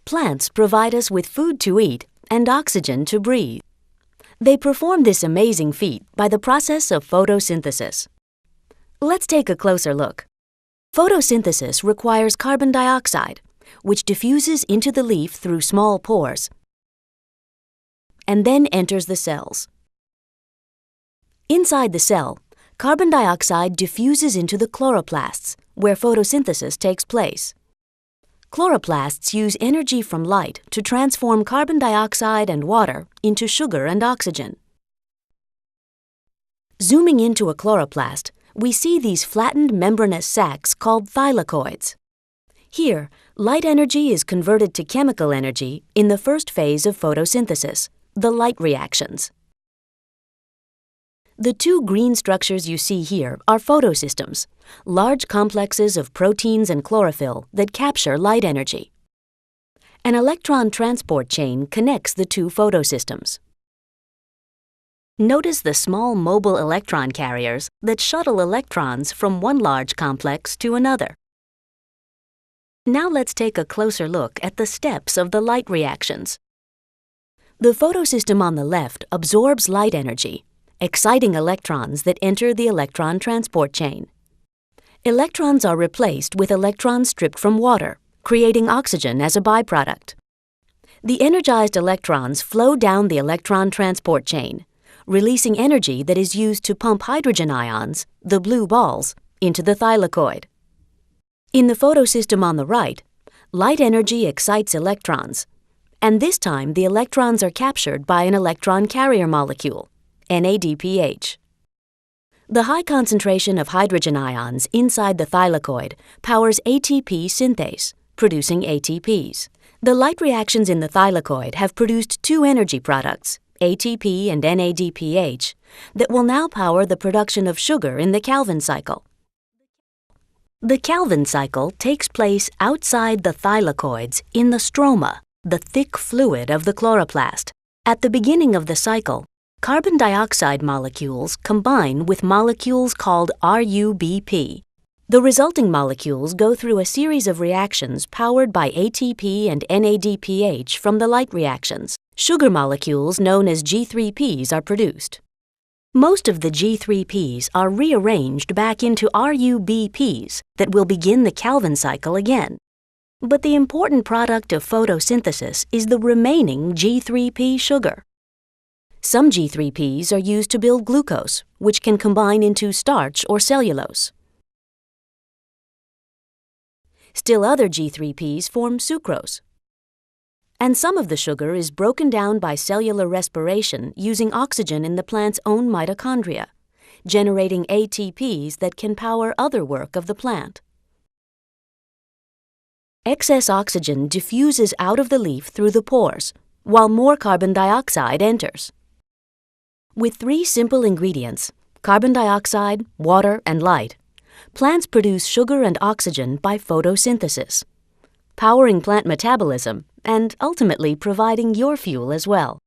Plants provide us with food to eat and oxygen to breathe. They perform this amazing feat by the process of photosynthesis. Let's take a closer look. Photosynthesis requires carbon dioxide, which diffuses into the leaf through small pores and then enters the cells. Inside the cell, carbon dioxide diffuses into the chloroplasts, where photosynthesis takes place. Chloroplasts use energy from light to transform carbon dioxide and water into sugar and oxygen. Zooming into a chloroplast, we see these flattened membranous sacs called thylakoids. Here, light energy is converted to chemical energy in the first phase of photosynthesis, the light reactions. The two green structures you see here are photosystems, large complexes of proteins and chlorophyll that capture light energy. An electron transport chain connects the two photosystems. Notice the small mobile electron carriers that shuttle electrons from one large complex to another. Now let's take a closer look at the steps of the light reactions. The photosystem on the left absorbs light energy, exciting electrons that enter the electron transport chain. Electrons are replaced with electrons stripped from water, creating oxygen as a byproduct. The energized electrons flow down the electron transport chain, releasing energy that is used to pump hydrogen ions, the blue balls, into the thylakoid. In the photosystem on the right, light energy excites electrons, and this time the electrons are captured by an electron carrier molecule, NADPH. The high concentration of hydrogen ions inside the thylakoid powers ATP synthase, producing ATPs. The light reactions in the thylakoid have produced two energy products, ATP and NADPH, that will now power the production of sugar in the Calvin cycle. The Calvin cycle takes place outside the thylakoids in the stroma, the thick fluid of the chloroplast. At the beginning of the cycle, carbon dioxide molecules combine with molecules called RUBP. The resulting molecules go through a series of reactions powered by ATP and NADPH from the light reactions. Sugar molecules known as G3Ps are produced. Most of the G3Ps are rearranged back into RUBPs that will begin the Calvin cycle again. But the important product of photosynthesis is the remaining G3P sugar. Some G3Ps are used to build glucose, which can combine into starch or cellulose. Still other G3Ps form sucrose. And some of the sugar is broken down by cellular respiration using oxygen in the plant's own mitochondria, generating ATPs that can power other work of the plant. Excess oxygen diffuses out of the leaf through the pores, while more carbon dioxide enters. With three simple ingredients, carbon dioxide, water, and light, plants produce sugar and oxygen by photosynthesis, powering plant metabolism and ultimately providing your fuel as well.